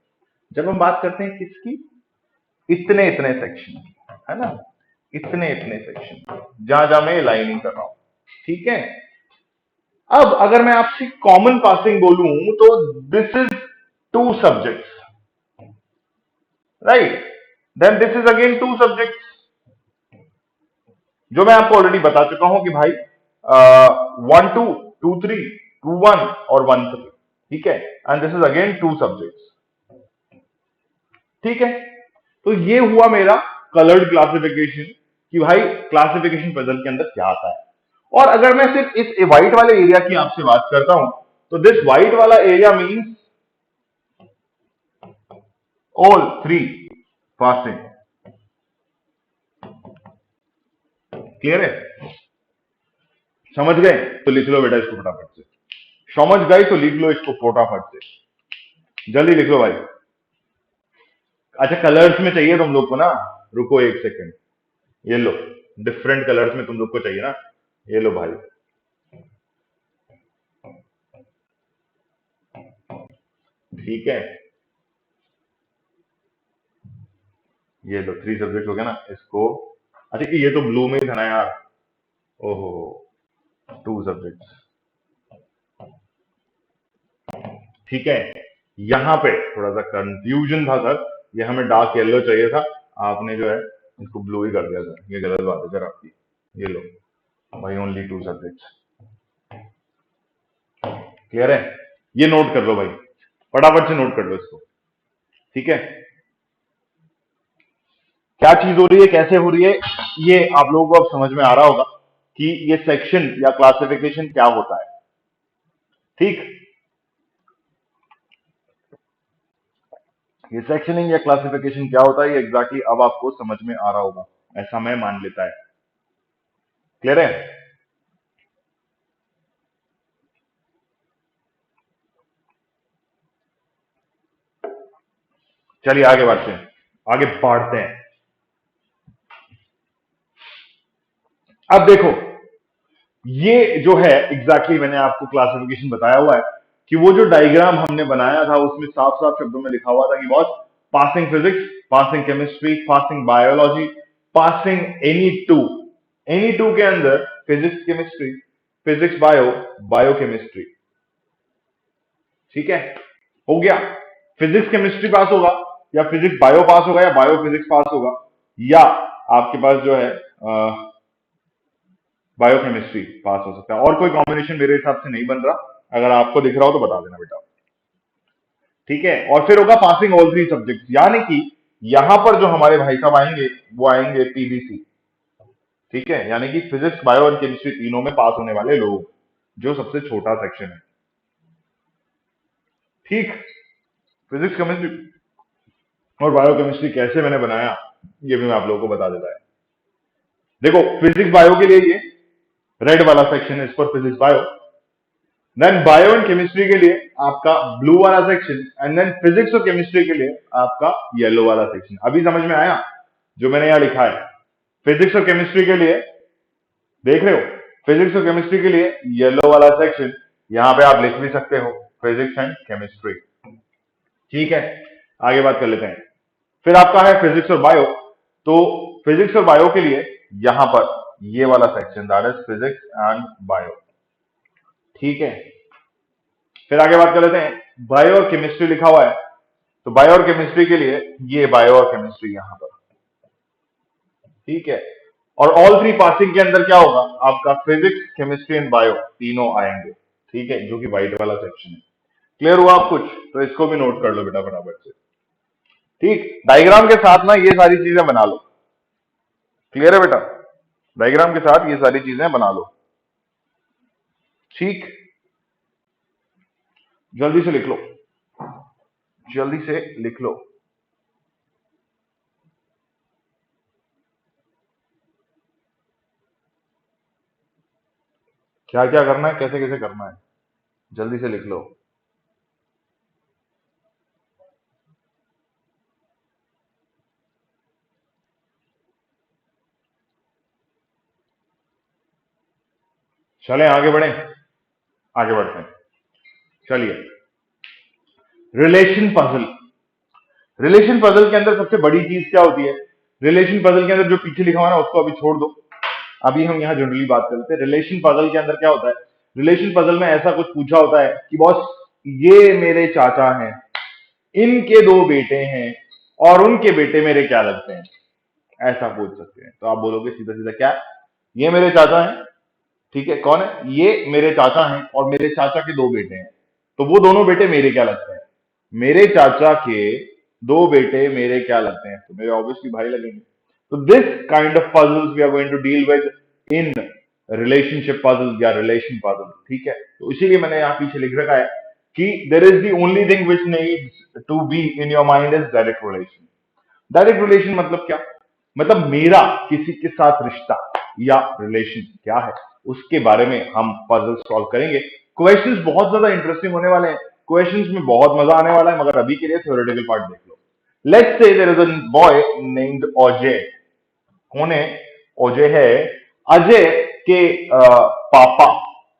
जब हम बात करते हैं किसकी? इतने इतने सेक्शन, है ना, इतने इतने सेक्शन, जहां जहां मैं लाइनिंग कर रहा हूं। ठीक है, अब अगर मैं आपसे कॉमन पासिंग बोलूं, तो this is two subjects, right, then this is again two subjects, जो मैं आपको ऑलरेडी बता चुका हूं कि भाई 1 2 2 3 2 1 और 1 3। ठीक है, and this is again two subjects. ठीक है, तो ये हुआ मेरा कलर्ड क्लासिफिकेशन, कि भाई क्लासिफिकेशन पजल के अंदर क्या आता है। और अगर मैं सिर्फ इस व्हाइट वाले एरिया की आपसे बात करता हूं, तो दिस व्हाइट वाला area means all three fasting. Clear है? समझ गए तो लिख लो बेटा इसको फटाफट से। समझ गए तो लिख लो इसको फटाफट से, जल्दी लिख लो भाई। अच्छा, कलर्स में चाहिए तुम लोग को ना? रुको एक सेकंड, ये लो, डिफरेंट कलर्स में तुम लोग को चाहिए ना? ये लो भाई, ठीक है, ये लो, 3 सब्जेक्ट हो गया ना इसको। अच्छा कि ये तो ब्लू में ही था ना यार, ओहो, 2 सब्जेक्ट, ठीक है। यहां पे थोड़ा सा कंफ्यूजन था सर, ये हमें डार्क येलो चाहिए था, आपने जो है इसको ब्लू ही कर दिया सर, ये गलत बात है सर आपकी। ये लो भाई, ओनली 2 सब्जेक्ट। क्लियर है? ये नोट कर लो भाई, फटाफट से नोट कर लो इसको, ठीक है। क्या चीज हो रही है, कैसे हो रही है, ये आप लोगों को अब समझ में आ रहा होगा कि ये सेक्शन या क्लासिफिकेशन क्या होता है, ठीक। ये सेक्शनिंग या क्लासिफिकेशन क्या होता है, ये एग्जैक्टली अब आपको समझ में आ रहा होगा, ऐसा मैं मान लेता है। क्लियर है? चलिए आगे बढ़ते हैं, आगे बढ़ते हैं। अब देखो, ये जो है एग्जैक्टली मैंने आपको क्लासिफिकेशन बताया हुआ है कि वो जो डायग्राम हमने बनाया था उसमें साफ साफ शब्दों में लिखा हुआ था कि boss, passing physics, passing chemistry, passing biology, passing any two के अंदर physics chemistry, physics bio, bio chemistry, ठीक है, हो गया। फिजिक्स केमिस्ट्री पास होगा, या फिजिक्स बायो पास होगा, या बायो फिजिक्स पास होगा, या आपके पास जो है बायोकेमिस्ट्री पास हो सकता है। और कोई कॉम्बिनेशन मेरे हिसाब से नहीं बन रहा, अगर आपको दिख रहा हो तो बता देना बेटा, ठीक है। और फिर होगा पासिंग ऑल 3 सब्जेक्ट, यानी कि यहां पर जो हमारे भाई साहब आएंगे वो आएंगे पीबीसी, ठीक है, यानी कि फिजिक्स बायो और केमिस्ट्री तीनों में पास होने वाले लोग, जो सबसे छोटा सेक्शन है, ठीक। फिजिक्स केमिस्ट्री और बायोकेमिस्ट्री कैसे मैंने बनाया, ये भी मैं आप लोगों को बता देता है। देखो, फिजिक्स बायो के लिए ये रेड वाला सेक्शन है, इस पर physics bio, then bio and chemistry के लिए आपका ब्लू वाला सेक्शन, एंड देन फिजिक्स और केमिस्ट्री के लिए आपका येलो वाला सेक्शन। अभी समझ में आया जो मैंने यहां लिखा है? फिजिक्स और केमिस्ट्री के लिए देख रहे हो, फिजिक्स और केमिस्ट्री के लिए येलो वाला सेक्शन, यहां पे आप लिख भी सकते हो फिजिक्स एंड केमिस्ट्री, ठीक है। आगे बात कर लेते हैं। फिर आपका है फिजिक्स और बायो, तो फिजिक्स और बायो के लिए यहां पर ये वाला section, that is physics and bio, ठीक है। फिर आगे बात कर लेते हैं, बायो और केमिस्ट्री लिखा हुआ है, तो बायो और केमिस्ट्री के लिए ये बायो और केमिस्ट्री यहां पर, ठीक है। और ऑल 3 पासिंग के अंदर क्या होगा, आपका फिजिक्स केमिस्ट्री एंड बायो तीनों आएंगे, ठीक है, जो कि व्हाइट वाला सेक्शन है। क्लियर हुआ आप कुछ? तो इसको भी नोट कर लो बेटा फटाफट से, ठीक। डायग्राम के साथ ना ये सारी चीजें बना लो, क्लियर है बेटा? डायग्राम के साथ ये सारी चीजें बना लो, ठीक। जल्दी से लिख लो, जल्दी से लिख लो। क्या क्या करना है, कैसे कैसे करना है, जल्दी से लिख लो। चलें आगे बढ़ें, आगे बढ़ते हैं, चलिए। रिलेशन पजल, रिलेशन पजल के अंदर सबसे बड़ी चीज क्या होती है? रिलेशन पजल के अंदर जो पीछे लिखा हुआ है ना उसको अभी छोड़ दो, अभी हम यहाँ जनरली बात करते हैं। रिलेशन पजल के अंदर क्या होता है? रिलेशन पजल में ऐसा कुछ पूछा होता है कि बॉस, ये मेरे चाचा हैं, इनके 2 बेटे हैं, और उनके बेटे मेरे क्या लगते हैं, ऐसा पूछ सकते हैं। तो आप बोलोगे सीधा सीधा क्या, ये मेरे चाचा हैं, ठीक है, कौन है ये? मेरे चाचा हैं, और मेरे चाचा के 2 बेटे हैं, तो वो दोनों बेटे मेरे क्या लगते हैं? मेरे चाचा के 2 बेटे मेरे क्या लगते हैं? तो मेरे ऑब्वियसली भाई लगेंगे। तो this kind of puzzles we are going to deal with in relationship puzzle या रिलेशन पजल, ठीक है। तो इसीलिए मैंने यहां पीछे लिख रखा है कि there is the only thing which needs to be in your mind is direct relation. Direct relation मतलब क्या? मतलब मेरा किसी के साथ रिश्ता या रिलेशन क्या है, उसके बारे में हम पजल सॉल्व करेंगे। क्वेश्चंस बहुत ज्यादा इंटरेस्टिंग होने वाले हैं, क्वेश्चंस में बहुत मजा आने वाला है, मगर अभी के लिए थ्योरेटिकल पार्ट देख लो। Let's say there is a boy named Ajay. कौन है? अजय है। अजय के पापा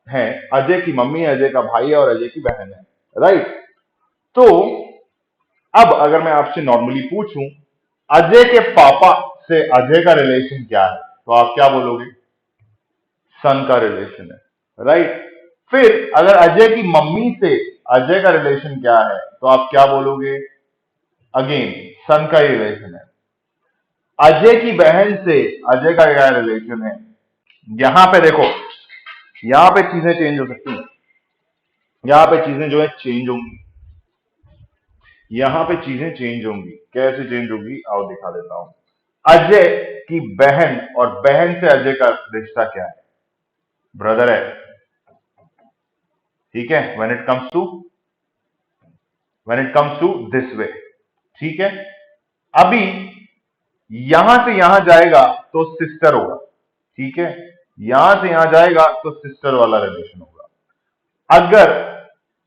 हैं, अजय की मम्मी है, अजय का भाई है और अजय की बहन है, राइट। तो अब अगर मैं आपसे नॉर्मली पूछूं अजय के पापा से अजय का रिलेशन क्या है, तो आप क्या बोलोगे? सन का रिलेशन है, राइट। फिर अगर अजय की मम्मी से अजय का रिलेशन क्या है, तो आप क्या बोलोगे? अगेन सन का ही रिलेशन है। अजय की बहन से अजय का क्या रिलेशन है? यहां पे देखो, यहां पे चीजें चेंज हो सकती हैं, यहां पे चीजें जो है चेंज होंगी, यहां पे चीजें चेंज होंगी। कैसे चेंज होगी आओ दिखा देता हूं। अजय की बहन और बहन से अजय का रिश्ता क्या है? ब्रदर है, ठीक है। When it comes to this way, ठीक है। अभी यहां से यहां जाएगा तो सिस्टर होगा, ठीक है। यहां से यहां जाएगा तो सिस्टर वाला रिलेशन होगा। अगर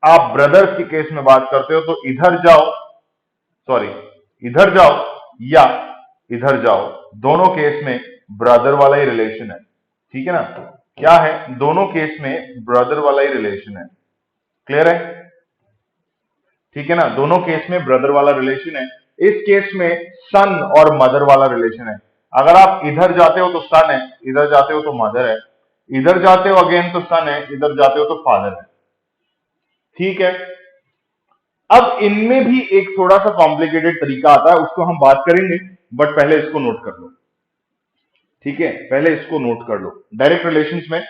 आप ब्रदर्स के केस में बात करते हो तो इधर जाओ, सॉरी इधर जाओ या इधर जाओ, दोनों केस में ब्रदर वाला ही रिलेशन है, ठीक है ना। क्या है? दोनों केस में ब्रदर वाला ही रिलेशन है। क्लियर है? ठीक है ना, दोनों केस में ब्रदर वाला रिलेशन है। इस केस में सन और मदर वाला रिलेशन है। अगर आप इधर जाते हो तो सन है, इधर जाते हो तो मदर है, इधर जाते हो अगेन तो सन है, इधर जाते हो तो फादर है, ठीक है। अब इनमें भी एक थोड़ा सा कॉम्प्लिकेटेड तरीका आता है, उसको हम बात करेंगे, बट पहले इसको नोट कर लो, ठीक है। पहले इसको नोट कर लो, डायरेक्ट रिलेशंस में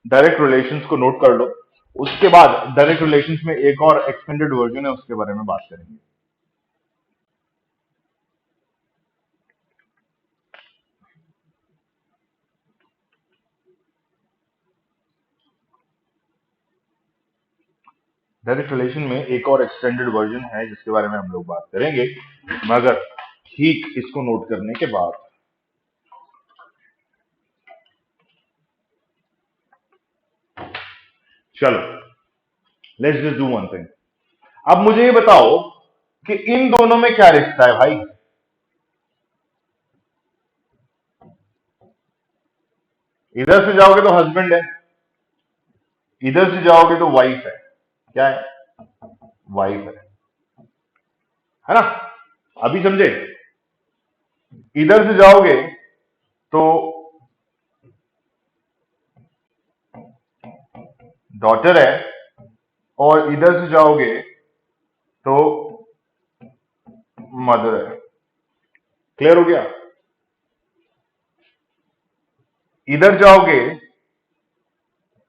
डायरेक्ट रिलेशंस को नोट कर लो। उसके बाद डायरेक्ट रिलेशंस में एक और एक्सटेंडेड वर्जन है, उसके बारे में बात करेंगे। डायरेक्ट रिलेशन में एक और एक्सटेंडेड वर्जन है जिसके बारे में हम लोग बात करेंगे, मगर ठीक इसको नोट करने के बाद चलो let's just do one thing. अब मुझे ये बताओ कि इन दोनों में क्या रिश्ता है भाई? इधर से जाओगे तो हस्बैंड है, इधर से जाओगे तो वाइफ है। क्या है? वाइफ है ना। अभी समझे? इधर से जाओगे तो डॉटर है और इधर से जाओगे तो मदर है। क्लियर हो गया? इधर जाओगे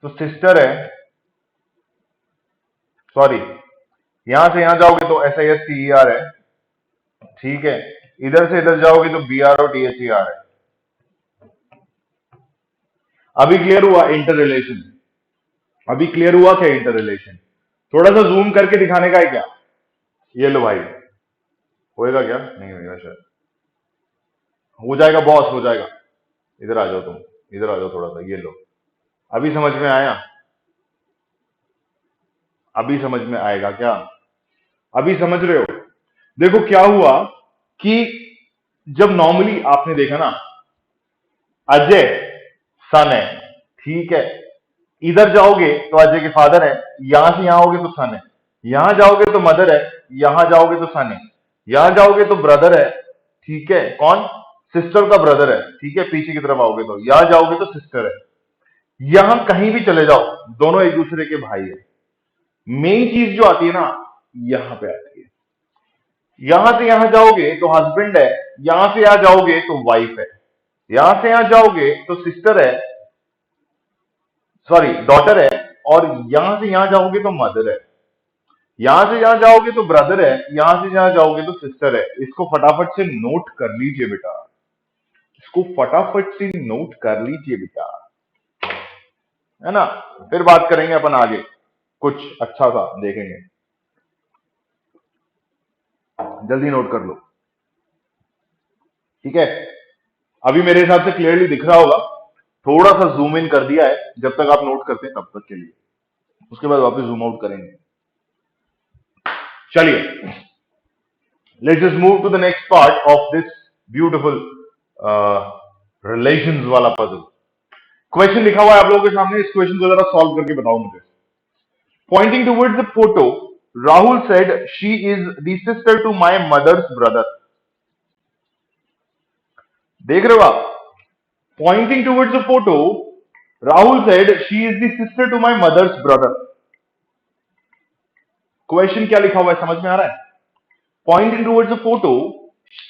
तो सिस्टर है, सॉरी यहां से यहां जाओगे तो SISTER है, ठीक है। इधर से इधर जाओगे तो BROTHER है। अभी क्लियर हुआ इंटर रिलेशन? अभी क्लियर हुआ क्या इंटर रिलेशन? थोड़ा सा जूम करके दिखाने का है क्या? ये लो भाई, होएगा क्या? नहीं होएगा शायद। हो जाएगा बॉस, हो जाएगा। इधर आ जाओ तुम, इधर आ जाओ थोड़ा सा, ये लो। अभी समझ में आया? अभी समझ में आएगा क्या? अभी समझ रहे हो? देखो क्या हुआ कि जब नॉर्मली आपने देखा ना, अजय सन है, ठीक है। इधर जाओगे तो अजय के फादर है, यहां से यहां आओगे तो सन है, यहां जाओगे तो मदर है, यहां जाओगे तो सन है, यहां जाओगे तो ब्रदर है, ठीक है। कौन? सिस्टर का ब्रदर है, ठीक है। पीछे की तरफ आओगे तो यहां जाओगे तो सिस्टर है। यहां कहीं भी चले जाओ, दोनों एक दूसरे के भाई है। मेन चीज जो आती है ना, यहां पे आती है। यहां से यहां जाओगे तो हस्बैंड है, यहां से यहां जाओगे तो वाइफ है, यहां से यहां जाओगे तो सिस्टर है, सॉरी डॉटर है, और यहां से यहां जाओगे तो मदर है। यहां से यहां जाओगे तो ब्रदर है, यहां से यहां जाओगे तो सिस्टर है। इसको फटाफट से नोट कर लीजिए बेटा, इसको फटाफट से नोट कर लीजिए बेटा। है ना। फिर बात करेंगे अपन आगे, कुछ अच्छा सा देखेंगे। जल्दी नोट कर लो, ठीक है। अभी मेरे हिसाब से क्लियरली दिख रहा होगा, थोड़ा सा जूम इन कर दिया है, जब तक आप नोट करते हैं तब तक के लिए, उसके बाद वापस जूम आउट करेंगे। चलिए, let's just move to the next part of this beautiful relations वाला पजल। क्वेश्चन लिखा हुआ है आप लोगों के सामने, इस क्वेश्चन को जरा सॉल्व करके बताओ मुझे। Pointing towards the photo, Rahul said she is the sister to my mother's brother. देख रहे हो आप? Pointing towards the photo, Rahul said she is the sister to my mother's brother. Question क्या लिखा हुआ है समझ में आ रहा है? Pointing towards the photo,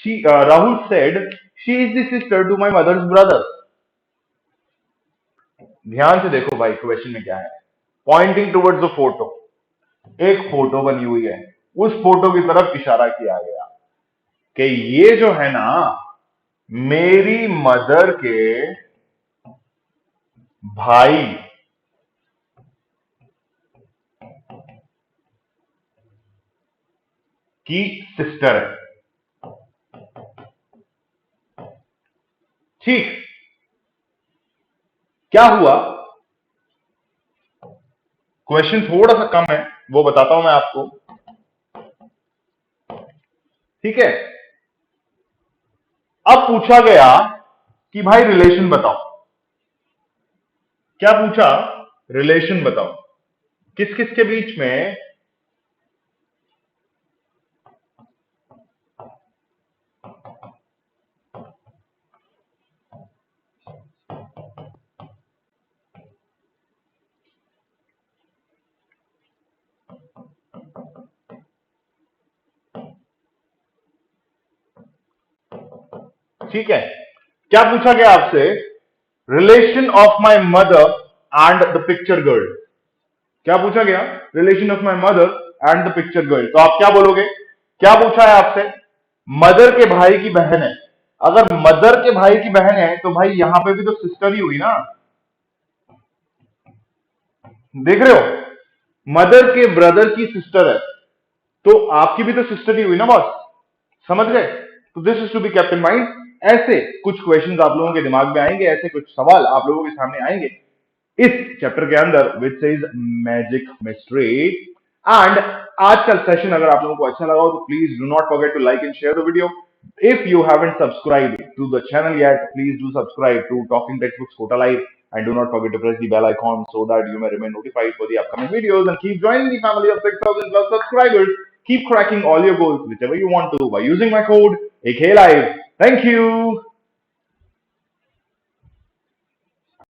Rahul said she is the sister to my mother's brother. ध्यान से देखो भाई, क्वेश्चन में क्या है। पॉइंटिंग टुवर्ड्स द फोटो, एक फोटो बनी हुई है, उस फोटो की तरफ इशारा किया गया कि ये जो है ना मेरी मदर के भाई की सिस्टर है। ठीक, क्या हुआ? क्वेश्चन थोड़ा सा कम है, वो बताता हूं मैं आपको, ठीक है। अब पूछा गया कि भाई रिलेशन बताओ। क्या पूछा? रिलेशन बताओ, किस किस के बीच में ठीक है। क्या पूछा गया आपसे? Relation of my mother and the picture girl. क्या पूछा गया? Relation of my mother and the picture girl. तो आप क्या बोलोगे? क्या पूछा है आपसे? मदर के भाई की बहन है। अगर मदर के भाई की बहन है तो भाई यहां पे भी तो सिस्टर ही हुई ना। देख रहे हो? मदर के ब्रदर की सिस्टर है, तो आपकी भी तो सिस्टर ही हुई ना बॉस। समझ गए? तो this is to be kept in mind. ऐसे कुछ क्वेश्चंस आप लोगों के दिमाग में आएंगे, ऐसे कुछ सवाल आप लोगों के सामने आएंगे इस चैप्टर के अंदर, which is magic mystery. And आज का सेशन अगर आप लोगों को अच्छा लगा हो तो please do not forget to like and share the video. If you haven't subscribed to the channel yet, please do subscribe to Talking Textbooks Kota Live, and do not forget to press the bell icon so that you may remain notified for the upcoming videos, and keep joining the family of 6,000 plus subscribers. Keep cracking all your goals whichever you want to by using my code AKLive. Thank you.